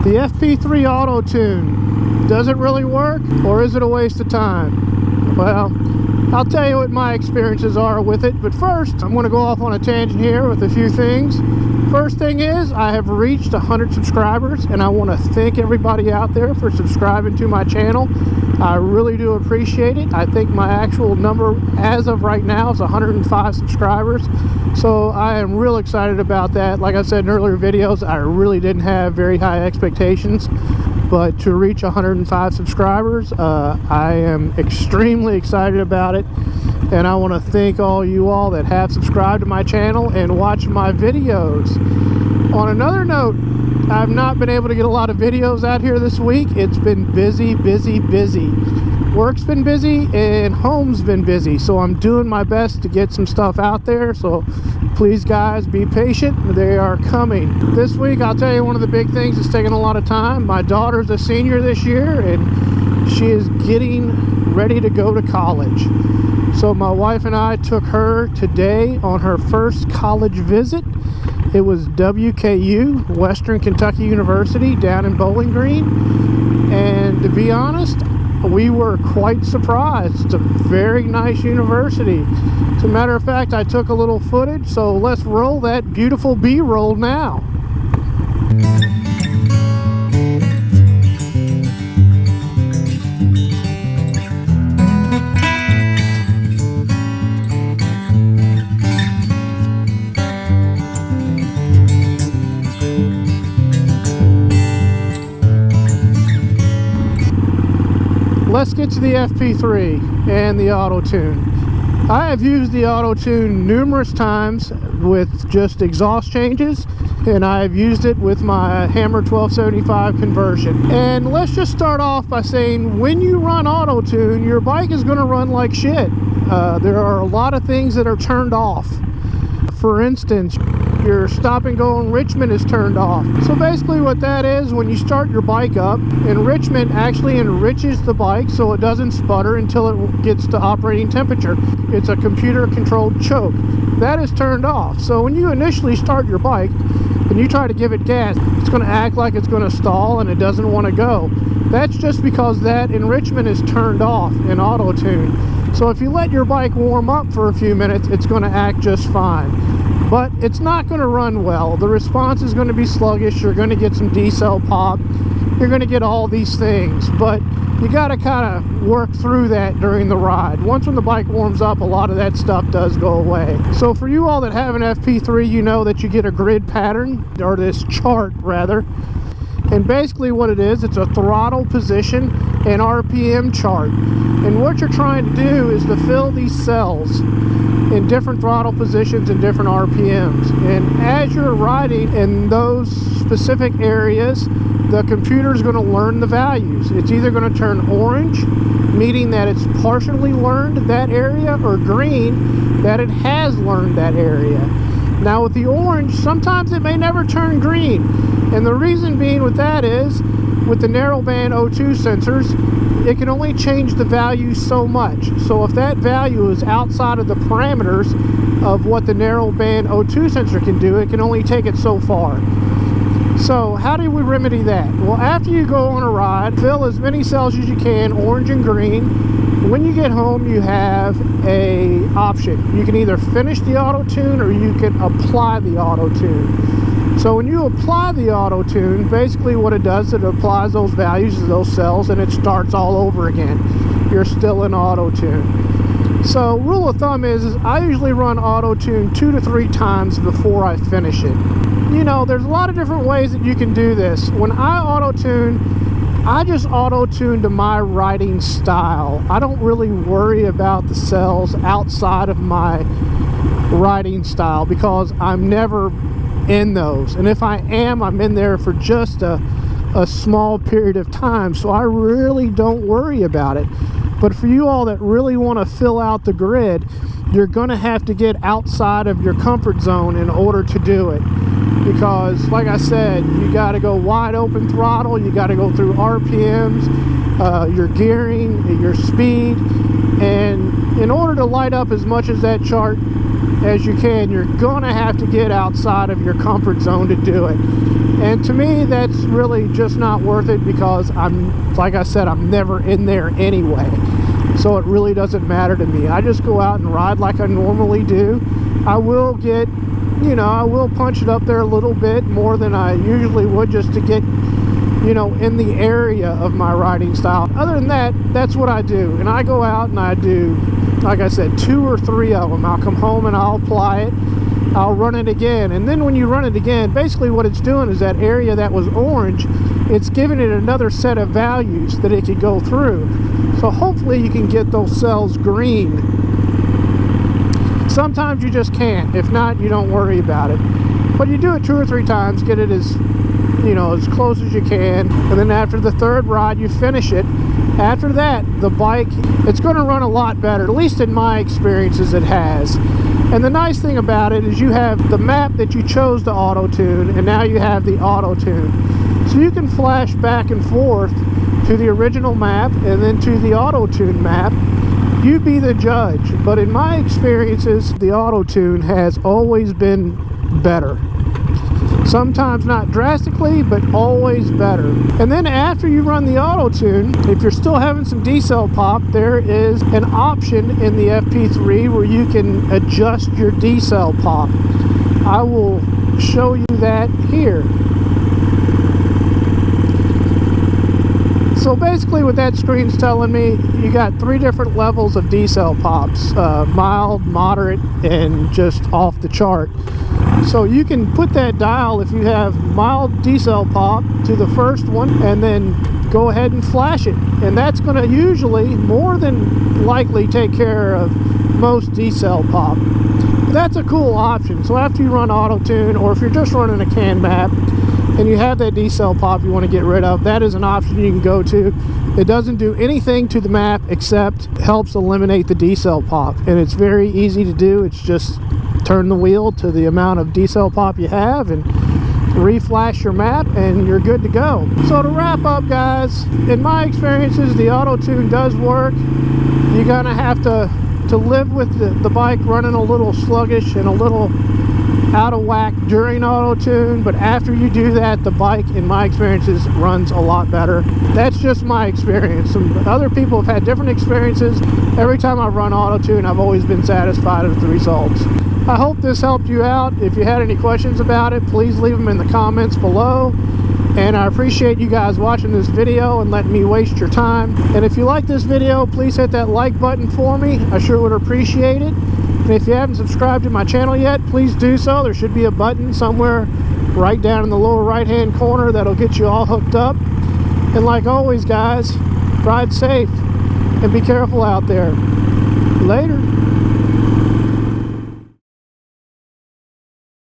The FP3 Auto Tune, does it really work, or is it a waste of time? Well, I'll tell you what my experiences are with it, but first I'm going to go off on a tangent here with a few things. First thing is, I have reached 100 subscribers, and I want to thank everybody out there for subscribing to my channel. I really do appreciate it. I think my actual number as of right now is 105 subscribers, so I am real excited about that. Like I said in earlier videos, I really didn't have very high expectations, but to reach 105 subscribers, I am extremely excited about it, and I want to thank all you all that have subscribed to my channel and watch my videos. On another note, I've not been able to get a lot of videos out here this week. It's been busy. Work's been busy and home's been busy, so I'm doing my best to get some stuff out there, so please guys, be patient. They are coming. This week, I'll tell you one of the big things that's taking a lot of time. My daughter's a senior this year, and she is getting ready to go to college. So my wife and I took her today on her first college visit. It was WKU, Western Kentucky University, down in Bowling Green. And to be honest, we were quite surprised. It's a very nice university. As a matter of fact, I took a little footage, so let's roll that beautiful B-roll now. Let's get to the FP3 and the Auto Tune. I have used the Auto Tune numerous times with just exhaust changes, and I've used it with my Hammer 1275 conversion. And let's just start off by saying, when you run Auto Tune, your bike is going to run like shit. There are a lot of things that are turned off. For instance, your stop and go enrichment is turned off. So basically what that is, when you start your bike up, enrichment actually enriches the bike so it doesn't sputter until it gets to operating temperature. It's a computer controlled choke. That is turned off. So when you initially start your bike and you try to give it gas, it's going to act like it's going to stall and it doesn't want to go. That's just because that enrichment is turned off in Auto Tune. So if you let your bike warm up for a few minutes, it's going to act just fine. But it's not going to run well. The response is going to be sluggish. You're going to get some decel pop. You're going to get all these things. But you got to kind of work through that during the ride. Once when the bike warms up, a lot of that stuff does go away. So for you all that have an FP3, you know that you get a grid pattern, or this chart rather. And basically what it is, it's a throttle position and RPM chart. And what you're trying to do is to fill these cells in different throttle positions and different RPMs. And as you're riding in those specific areas, the computer is going to learn the values. It's either going to turn orange, meaning that it's partially learned that area, or green, that it has learned that area. Now with the orange, sometimes it may never turn green. And the reason being with that is, with the narrowband O2 sensors, it can only change the value so much. So if that value is outside of the parameters of what the narrowband O2 sensor can do, it can only take it so far. So how do we remedy that? Well, after you go on a ride, fill as many cells as you can, orange and green. When you get home, you have a option. You can either finish the Auto Tune or you can apply the Auto Tune. So when you apply the Auto Tune, basically what it does, it applies those values to those cells and it starts all over again. You're still in Auto Tune. So rule of thumb is I usually run Auto Tune 2 to 3 times before I finish it. You know, there's a lot of different ways that you can do this. When I Auto Tune, I just Auto Tune to my riding style. I don't really worry about the cells outside of my riding style because I'm never in those, and if I am, I'm in there for just a small period of time, so I really don't worry about it. But for you all that really want to fill out the grid, you're going to have to get outside of your comfort zone in order to do it, because like I said, you got to go wide open throttle, you got to go through RPMs, your gearing, your speed, and in order to light up as much as that chart, as you can. You're gonna have to get outside of your comfort zone to do it. And to me, that's really just not worth it, because like I said, I'm never in there anyway. So it really doesn't matter to me. I just go out and ride like I normally do. I will get, you know, I will punch it up there a little bit more than I usually would, just to get, you know, in the area of my riding style. Other than that, that's what I do. And I go out and I do, like I said, 2 or 3 of them. I'll come home and I'll apply it. I'll run it again. And then when you run it again, basically what it's doing is that area that was orange, it's giving it another set of values that it could go through. So hopefully you can get those cells green. Sometimes you just can't. If not, you don't worry about it. But you do it 2 or 3 times, get it as, you know, as close as you can, and then after the 3rd ride you finish it. After that, the bike, it's going to run a lot better, at least in my experiences it has. And the nice thing about it is you have the map that you chose to auto-tune, and now you have the auto-tune. So you can flash back and forth to the original map and then to the auto-tune map. You be the judge. But in my experiences, the auto-tune has always been better. Sometimes not drastically, but always better. And then after you run the auto-tune, if you're still having some D-cell pop, there is an option in the FP3 where you can adjust your D-cell pop. I will show you that here. So basically what that screen's telling me, you got 3 different levels of D-cell pops. Mild, moderate, and just off the chart. So you can put that dial, if you have mild D-cell pop, to the first one, and then go ahead and flash it. And that's going to usually, more than likely, take care of most D-cell pop. But that's a cool option. So after you run auto-tune, or if you're just running a CAN map, and you have that D-cell pop you want to get rid of, that is an option you can go to. It doesn't do anything to the map except helps eliminate the D-cell pop. And it's very easy to do. It's just turn the wheel to the amount of D-cell pop you have and reflash your map, and you're good to go. So to wrap up, guys, in my experiences, the auto-tune does work. You're gonna have to live with the bike running a little sluggish and a little out of whack during auto-tune, but after you do that, the bike, in my experiences, runs a lot better. That's just my experience. Some other people have had different experiences. Every time I've run auto-tune, I've always been satisfied with the results. I hope this helped you out. If you had any questions about it, please leave them in the comments below. And I appreciate you guys watching this video and letting me waste your time. And if you like this video, please hit that like button for me. I sure would appreciate it. And if you haven't subscribed to my channel yet, please do so. There should be a button somewhere right down in the lower right-hand corner that'll get you all hooked up. And like always, guys, ride safe and be careful out there. Later.